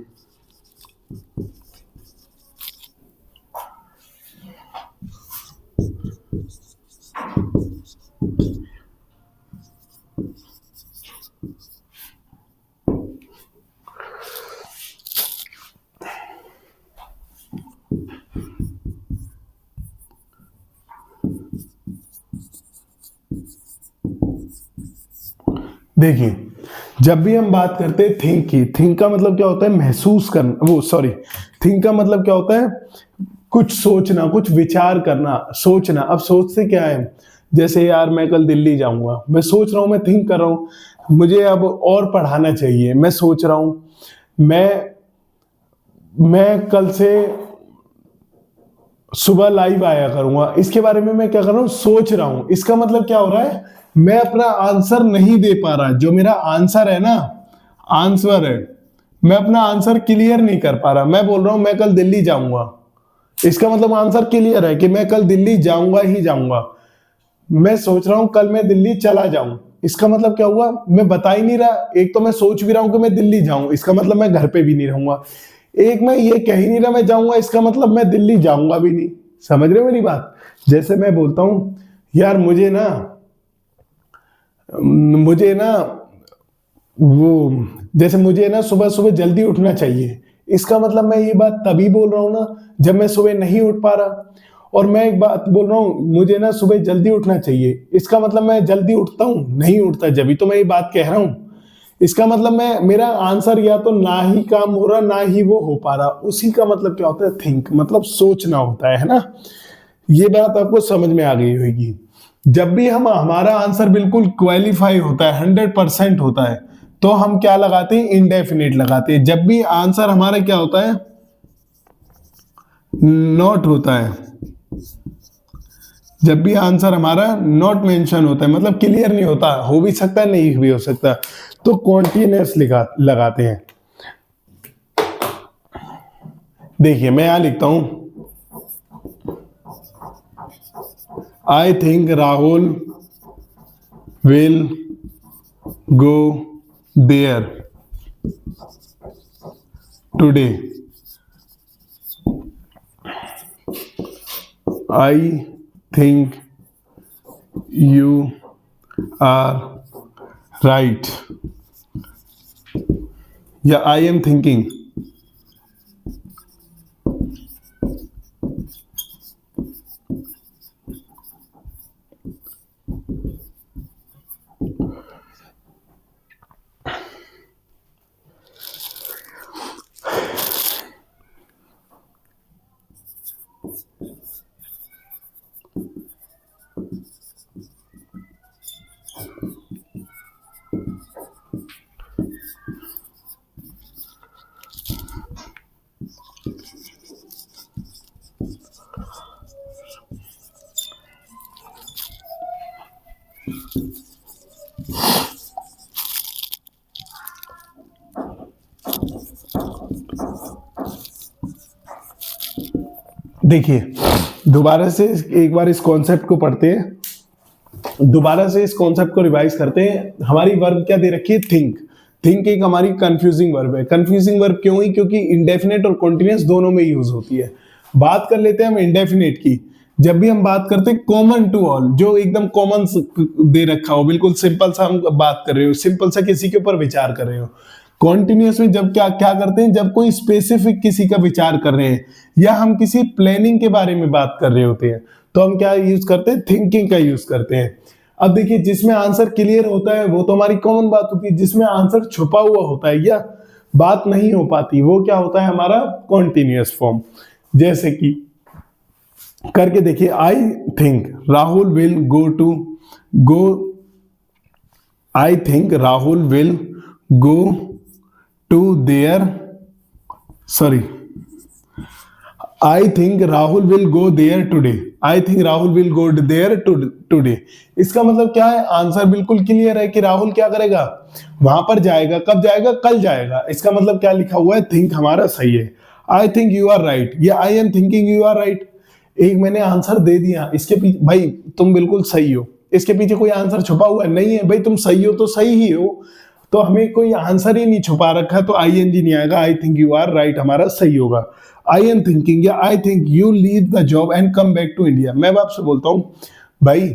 A: देखिए, जब भी हम बात करते हैं थिंक की, थिंक का मतलब क्या होता है, महसूस करना, वो सॉरी, थिंक का मतलब क्या होता है, कुछ सोचना, कुछ विचार करना, सोचना। अब सोच से क्या है, जैसे यार मैं कल दिल्ली जाऊंगा, मैं सोच रहा हूं, मैं थिंक कर रहा हूं, मुझे अब और पढ़ाना चाहिए, मैं सोच रहा हूं, मैं कल से सुबह लाइव आया करूंगा, इसके बारे में मैं क्या कर रहा हूं, सोच रहा हूं। इसका मतलब क्या हो रहा है, मैं अपना आंसर नहीं दे पा रहा। जो मेरा आंसर है ना, आंसर है, मैं अपना आंसर क्लियर नहीं कर पा रहा। मैं बोल रहा हूं मैं कल दिल्ली जाऊंगा, इसका मतलब आंसर क्लियर है कि मैं कल दिल्ली जाऊंगा ही जाऊंगा। मैं सोच रहा हूं कल मैं दिल्ली चला जाऊं, इसका मतलब क्या हुआ, मैं बता ही नहीं रहा। एक तो मैं सोच भी रहा हूं कि मैं दिल्ली जाऊं, इसका मतलब मैं घर पे भी नहीं रहूंगा। एक मैं ये कह ही नहीं रहा मैं जाऊंगा, इसका मतलब मैं दिल्ली जाऊंगा भी नहीं। समझ रहे हो मेरी बात। जैसे मैं बोलता हूं यार मुझे ना वो जैसे मुझे ना सुबह सुबह जल्दी उठना चाहिए, इसका मतलब मैं ये बात तभी बोल रहा हूं ना जब मैं सुबह नहीं उठ पा रहा। और मैं एक बात बोल रहा हूं, मुझे ना सुबह जल्दी उठना चाहिए, इसका मतलब मैं जल्दी उठता हूं, नहीं उठता, जब भी तो मैं ये बात कह रहा हूं। इसका मतलब मैं, मेरा आंसर या तो ना ही काम हो रहा ना ही वो हो पा रहा। उसी का मतलब क्या होता है, थिंक, मतलब सोचना होता है ना। ये बात आपको समझ में आ गई होगी। जब भी हमारा आंसर बिल्कुल क्वालिफाई होता है, 100% होता है, तो हम क्या लगाते हैं, इंडेफिनिट लगाते हैं। जब भी आंसर हमारा क्या होता है, नॉट होता है, जब भी आंसर हमारा नॉट मेंशन होता है, मतलब क्लियर नहीं होता, हो भी सकता है नहीं भी हो सकता, तो कॉन्टिन्यूअस लगाते हैं। देखिए, मैं यहां लिखता हूं, I think Rahul will go there today. I think you are right, या आई एम थिंकिंग, देखिए, दोबारा से एक बार इस कॉन्सेप्ट को पढ़ते हैं, दोबारा से इस कॉन्सेप्ट को रिवाइज करते हैं। हमारी वर्ब क्या दे रखी है? थिंक। थिंक एक हमारी कंफ्यूजिंग वर्ब है। कंफ्यूजिंग वर्ब क्यों हुई? क्योंकि इंडेफिनेट और कॉन्टिन्यूअस दोनों में यूज होती है। बात कर लेते हैं हम इंडेफिनेट की। जब भी हम बात करते हैं कॉमन टू ऑल, जो एकदम कॉमन दे रखा हो, बिल्कुल सिंपल सा हम बात कर रहे हो, सिंपल सा किसी के ऊपर विचार कर रहे हो। कॉन्टिन्यूअस में जब क्या क्या करते हैं? जब कोई स्पेसिफिक किसी का विचार कर रहे हैं या हम किसी प्लानिंग के बारे में बात कर रहे होते हैं, तो हम क्या यूज करते हैं? थिंकिंग का यूज करते हैं। अब देखिए, जिसमें आंसर क्लियर होता है वो तो हमारी कॉमन बात होती है। जिसमें आंसर छुपा हुआ होता है या बात नहीं हो पाती, वो क्या होता है? हमारा कॉन्टिन्यूअस फॉर्म। जैसे कि करके देखिए, I think Rahul will go I think Rahul will go to there sorry I think Rahul will go there today. I think Rahul will go there today. इसका मतलब क्या है? आंसर बिल्कुल क्लियर है कि राहुल क्या करेगा? वहां पर जाएगा। कब जाएगा? कल जाएगा। इसका मतलब क्या लिखा हुआ है? थिंक हमारा सही है। I think you are right या I am thinking you are right. एक मैंने आंसर दे दिया, इसके पीछे भाई तुम बिल्कुल सही हो, इसके पीछे कोई आंसर छुपा हुआ नहीं है। भाई तुम सही हो तो सही ही हो, तो हमें कोई आंसर ही नहीं छुपा रखा, तो ING नहीं आएगा। I think you are right हमारा सही होगा। आई एम थिंकिंग या I think you leave the job and come back to India. मैं आपसे बोलता हूं भाई,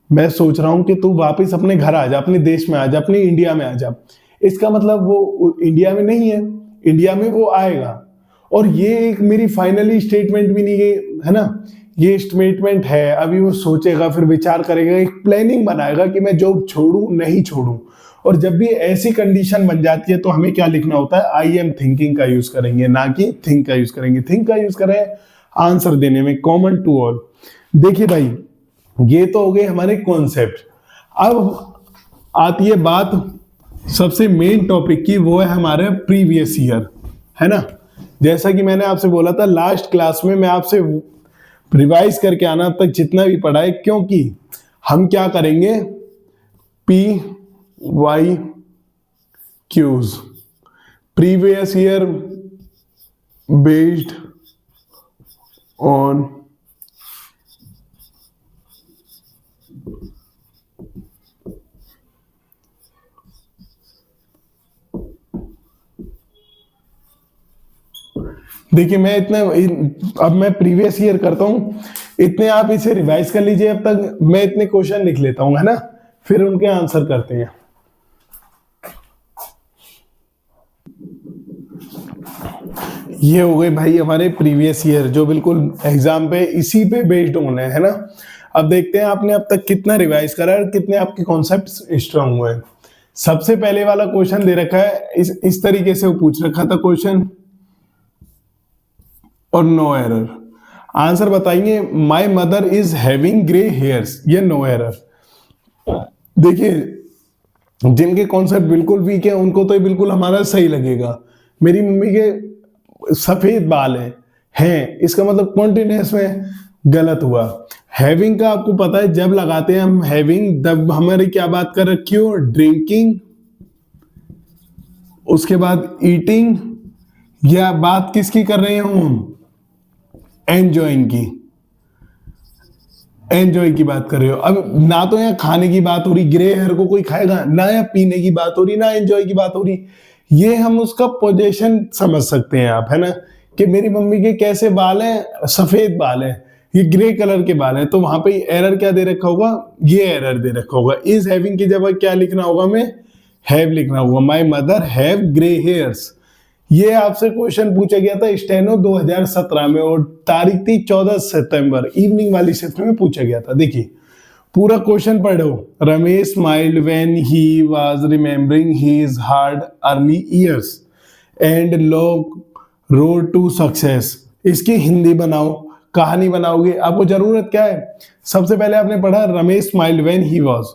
A: मैं सोच रहा हूं कि तू वापस अपने घर आ जा, अपने देश में आ जा, अपने इंडिया में आ जा। इसका मतलब वो इंडिया में नहीं है, इंडिया में वो आएगा। और ये एक मेरी फाइनली स्टेटमेंट भी नहीं है ना, ये स्टेटमेंट है। अभी वो सोचेगा, फिर विचार करेगा, एक प्लानिंग बनाएगा कि मैं जॉब छोड़ूं नहीं छोड़ूं। और जब भी ऐसी कंडीशन बन जाती है तो हमें क्या लिखना होता है? आई एम थिंकिंग का यूज करेंगे, ना कि थिंक का यूज करेंगे। थिंक का यूज करें आंसर देने में, कॉमन टू ऑल। देखिए भाई, ये तो हो गए हमारे कॉन्सेप्ट। अब आती है बात सबसे मेन टॉपिक की, वो है हमारे प्रीवियस ईयर, है ना। जैसा कि मैंने आपसे बोला था लास्ट क्लास में, मैं आपसे रिवाइज करके आना अब तक जितना भी पढ़ा है, क्योंकि हम क्या करेंगे? PYQs, previous year based on देखिए, मैं इतना अब मैं प्रीवियस ईयर करता हूं, इतने आप इसे रिवाइज कर लीजिए। अब तक मैं इतने क्वेश्चन लिख लेता हूं, है ना, फिर उनके आंसर करते हैं। ये हो गए भाई हमारे प्रीवियस ईयर, जो बिल्कुल एग्जाम पे इसी पे बेस्ड होने है ना। अब देखते हैं आपने अब तक कितना रिवाइज करा है और कितने आपके कॉन्सेप्ट्स स्ट्रांग हुए हैं। सबसे पहले वाला क्वेश्चन दे रखा है, इस तरीके से वो पूछ रखा था क्वेश्चन, और नो एरर। आंसर बताइए, my mother is having grey hairs, ये नो एरर। देखिए, जिनके कॉन्सेप्ट बिल्कुल वीक है उनको तो बिल्कुल हमारा सही लगेगा। मेरी मम्मी के सफेद बाल हैं, इसका मतलब कॉन्टिन्यूअस में गलत हुआ। हैविंग का आपको पता है, जब लगाते हैं हम हैविंग, तब हमारी क्या बात कर रखी हो? ड्रिंकिंग, उसके बाद ईटिंग, या बात किसकी कर रहे हो हम? एंजॉइंग की, एंजॉय की बात कर रहे हो। अब ना तो यहाँ खाने की बात हो रही, ग्रे हेयर को कोई खाएगा ना, या पीने की बात हो रही, ना एंजॉय की बात हो रही। ये हम उसका पोजीशन समझ सकते हैं आप, है ना, कि मेरी मम्मी के कैसे बाल हैं? सफेद बाल हैं, ये ग्रे कलर के बाल हैं। तो वहां पे एरर क्या दे रखा होगा? ये एरर दे रखा होगा। इज हैविंग की जगह क्या लिखना होगा? हमें हैव लिखना होगा। My mother have grey hairs. ये आपसे क्वेश्चन पूछा गया था स्टेनो 2017 में, और तारीख थी 14 सितंबर, इवनिंग वाली शिफ्ट में पूछा गया था। देखिए पूरा क्वेश्चन पढ़ो। Ramesh smiled when he was remembering his hard early years and long road to success. इसकी हिंदी बनाओ, कहानी बनाओगे। आपको जरूरत क्या है? सबसे पहले आपने पढ़ा Ramesh smiled when he was,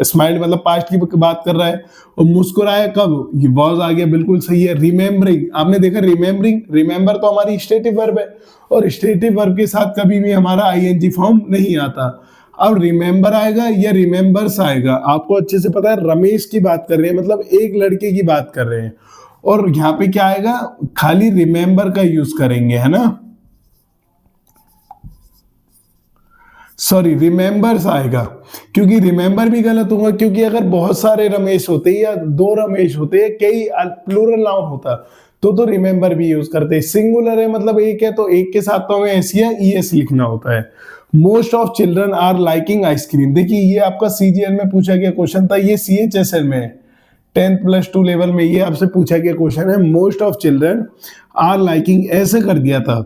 A: smiled मतलब पास्ट की बात कर रहा है, और मुस्कुराया कब? ये वॉज आ गया, बिल्कुल सही है। रिमेम्बरिंग, आपने देखा रिमेम्बरिंग, रिमेम्बर तो हमारी स्टेटिव वर्ब है, और स्टेटिव वर्ब के साथ कभी भी हमारा ING फॉर्म नहीं आता। अब रिमेंबर आएगा या रिमेंबर्स आएगा, आपको अच्छे से पता है रमेश की बात कर रहे हैं, मतलब एक लड़के की बात कर रहे हैं, और यहाँ पे क्या आएगा, खाली रिमेंबर का यूज करेंगे, है ना, सॉरी रिमेंबर्स आएगा, क्योंकि रिमेंबर भी गलत होगा, क्योंकि अगर बहुत सारे रमेश होते या दो रमेश होते, कई प्लूरल नाउन होता, तो रिमेंबर भी यूज करते। सिंगुलर है मतलब एक है, तो एक के साथ तो हमें एस या ईएस लिखना होता है। Most of children are liking ice cream, देखिए ये आपका सीजीएल में पूछा गया क्वेश्चन था, ये सीएचएसएल में 10+2 लेवल में ये आपसे पूछा गया क्वेश्चन है। Most of children are liking, ऐसे कर दिया था,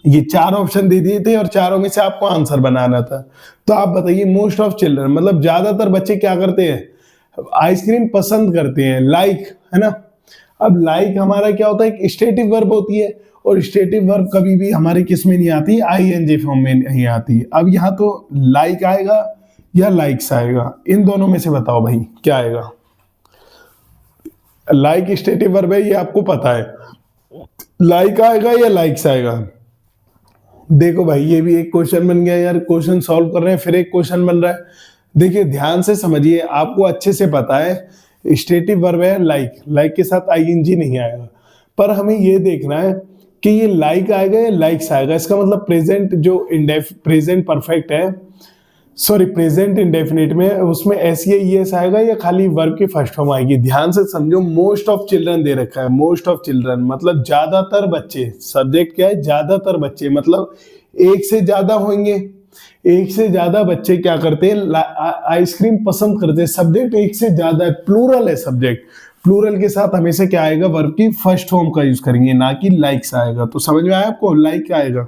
A: ये 4 ऑप्शन दे दिए थे और चारों में से आपको आंसर बनाना था। तो आप बताइए मोस्ट ऑफ चिल्ड्रन मतलब ज्यादातर बच्चे क्या करते हैं, आइसक्रीम पसंद करते हैं, लाइक, है ना। अब लाइक हमारा क्या होता है, एक स्टेटिव वर्ब होती है, और स्टेटिव वर्ब कभी भी हमारे किस में नहीं आती, आईएनजी फॉर्म में नहीं आती। अब यहाँ तो लाइक आएगा या लाइक्स आएगा, इन दोनों में से बताओ भाई क्या आएगा। लाइक स्टेटिव वर्ब है, ये आपको पता है, लाइक आएगा या लाइक्स आएगा। देखो भाई ये भी एक क्वेश्चन बन गया यार, क्वेश्चन सॉल्व कर रहे हैं फिर एक क्वेश्चन बन रहा है। देखिए ध्यान से समझिए, आपको अच्छे से पता है स्टेटिव वर्ब है लाइक, लाइक के साथ आईएनजी नहीं आएगा, पर हमें ये देखना है कि ये लाइक आएगा या लाइक्स आएगा। इसका मतलब प्रेजेंट जो प्रेजेंट परफेक्ट है, सॉरी प्रेजेंट इंडेफिनिट में, उसमें एस या ईएस आएगा या खाली वर्ब की फर्स्ट फॉर्म आएगी। ध्यान से समझो, मोस्ट ऑफ चिल्ड्रन दे रखा है, मोस्ट ऑफ चिल्ड्रन मतलब ज्यादातर बच्चे, सब्जेक्ट क्या है, ज्यादातर बच्चे, मतलब एक से ज्यादा होंगे, एक से ज्यादा बच्चे क्या करते हैं, आइसक्रीम पसंद करते हैं। सब्जेक्ट एक से ज्यादा है, प्लूरल है सब्जेक्ट, प्लूरल के साथ हमेशा क्या आएगा, वर्ब की फर्स्ट फॉर्म का यूज करेंगे, ना कि लाइक्स आएगा। तो समझ में आया आपको, लाइक आएगा।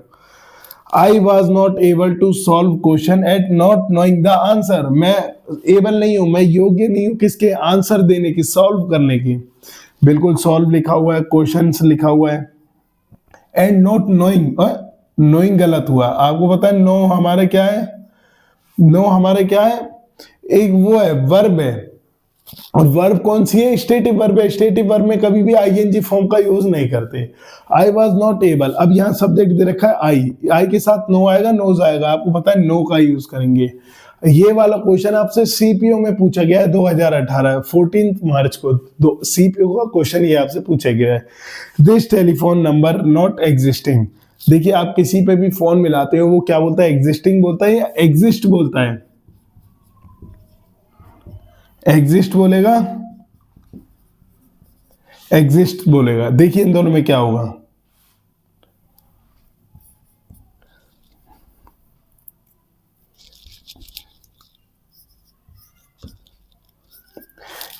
A: I was not able to solve question at not knowing the answer, मैं एबल नहीं हूं, मैं योग्य नहीं हूं किसके, आंसर देने की, सॉल्व करने की। बिल्कुल सॉल्व लिखा हुआ है, क्वेश्चंस लिखा हुआ है। एंड नॉट नोइंग, नोइंग गलत हुआ, आपको पता है नो हमारा क्या है, नो हमारा क्या है, एक वो है वर्ब है, और वर्ब कौन सी है, स्टेटिव वर्ब है। स्टेटिव वर्ब में कभी भी आईएनजी फॉर्म का यूज नहीं करते। आई वाज नॉट एबल, अब यहाँ सब्जेक्ट दे रखा है आई, आई के साथ नो आएगा, नोज आएगा, आपको पता है नो का यूज करेंगे। ये वाला क्वेश्चन आपसे सीपीओ में पूछा गया है 2018 14 मार्च को, सीपीओ का क्वेश्चन ये आपसे पूछा गया है। This telephone number not existing, देखिए आप किसी पे भी फोन मिलाते हो, वो क्या बोलता है, एग्जिस्टिंग बोलता है या एग्जिस्ट बोलता है, एग्जिस्ट बोलेगा, एग्जिस्ट बोलेगा। देखिए इन दोनों में क्या होगा,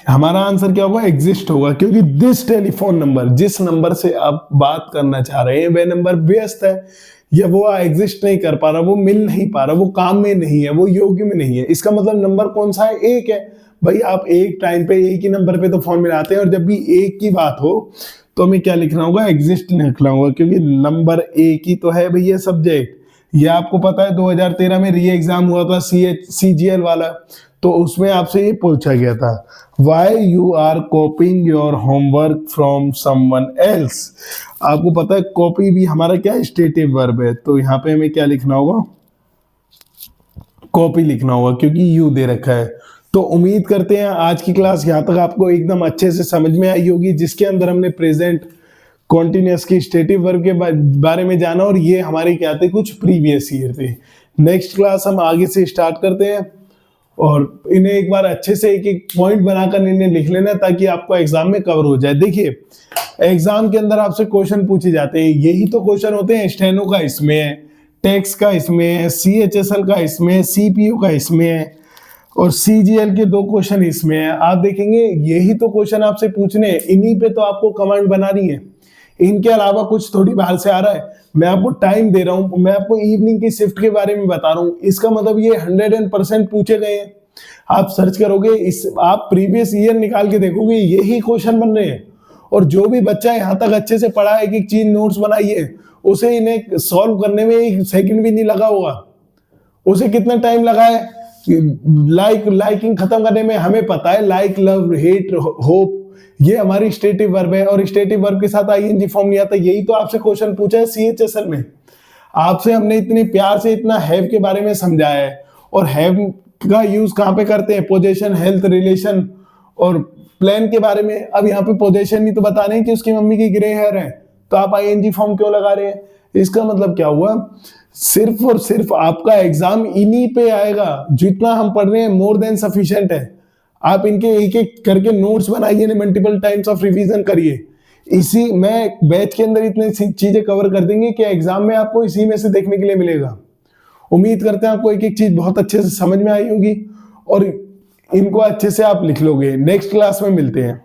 A: हमारा आंसर क्या होगा, एग्जिस्ट होगा, क्योंकि दिस टेलीफोन नंबर, जिस नंबर से आप बात करना चाह रहे हैं वह नंबर व्यस्त है, या वो एग्जिस्ट नहीं कर पा रहा, वो मिल नहीं पा रहा, वो काम में नहीं है, वो योग्य में नहीं है। इसका मतलब नंबर कौन सा है, एक है। भाई आप एक टाइम पे एक ही नंबर पे तो फोन मिलाते हैं, और जब भी एक की बात हो तो हमें क्या लिखना होगा, एग्जिस्ट लिखना होगा, क्योंकि नंबर एक ही तो है भैया सब्जेक्ट। ये आपको पता है 2013 में री एग्जाम हुआ था सीजीएल वाला, तो उसमें आपसे ये पूछा गया था, why you are copying your homework from someone else. आपको पता है कॉपी भी हमारा क्या है, स्टेटिव वर्ब है, तो यहाँ पे हमें क्या लिखना होगा, कॉपी लिखना होगा, क्योंकि यू दे रखा है। तो उम्मीद करते हैं आज की क्लास यहाँ तक आपको एकदम अच्छे से समझ में आई होगी, जिसके अंदर हमने प्रेजेंट कॉन्टिन्यूअस की स्टेटिव वर्ब के बारे में जाना, और ये हमारे क्या थे, कुछ प्रीवियस ईयर थे। नेक्स्ट क्लास हम आगे से स्टार्ट करते हैं, और इन्हें एक बार अच्छे से एक एक पॉइंट बनाकर इन्हें लिख लेना, ताकि आपको एग्जाम में कवर हो जाए। देखिए एग्जाम के अंदर आपसे क्वेश्चन पूछे जाते हैं, यही तो क्वेश्चन होते हैं, स्टेनो का इसमें है, टेक्स का इसमें है, सीएचएसएल का इसमें है, सीपीयू का इसमें है, और सीजीएल के 2 क्वेश्चन इसमें है। आप देखेंगे यही तो क्वेश्चन आपसे पूछने हैं, इन्हीं पे तो आपको कमांड बनानी है, इनके अलावा कुछ थोड़ी बाहर से आ रहा है। मैं आपको टाइम दे रहा हूं, मैं आपको इवनिंग की शिफ्ट के बारे में बता रहा हूं, इसका मतलब ये 100% पूछे गए हैं। आप सर्च करोगे, आप प्रीवियस ईयर निकाल के देखोगे, यही क्वेश्चन बन रहे हैं। और जो भी बच्चा यहाँ तक अच्छे से पढ़ा है, एक एक चीज नोट्स बनाई है, उसे इन्हें सॉल्व करने में 1 सेकंड भी नहीं लगा होगा। उसे कितना टाइम लगा है, लाइकिंग खत्म करने में। हमें पता है लाइक, लव, हेट, होप, ये हमारी स्टेटिव वर्ब है, और स्टेटिव वर्ब के साथ आईएनजी फॉर्म नहीं आता। यही तो आपसे क्वेश्चन पूछा है सीएचएसएल में, आपसे हमने इतने प्यार से इतना हैव के बारे में समझाया है, और हैव का यूज कहाँ पे करते हैं? पोजेशन, हेल्थ, रिलेशन और प्लान के बारे में। अब यहाँ पे पोजेशन ही तो बता रहे हैं कि उसकी मम्मी की ग्रे हेयर है, तो आप आईएनजी फॉर्म क्यों लगा रहे हैं? इसका मतलब क्या हुआ? सिर्फ और सिर्फ आपका एग्जाम इन्हीं पे आएगा। जितना हम पढ़ रहे हैं मोर देन सफिशिएंट है। आप इनके एक एक करके नोट्स बनाइए, मल्टीपल टाइम्स ऑफ रिवीजन करिए। इसी मैं बैच के अंदर इतनी चीजें कवर कर देंगे कि एग्जाम में आपको इसी में से देखने के लिए मिलेगा। उम्मीद करते हैं आपको एक एक चीज बहुत अच्छे से समझ में आई होगी और इनको अच्छे से आप लिख लोगे। नेक्स्ट क्लास में मिलते हैं।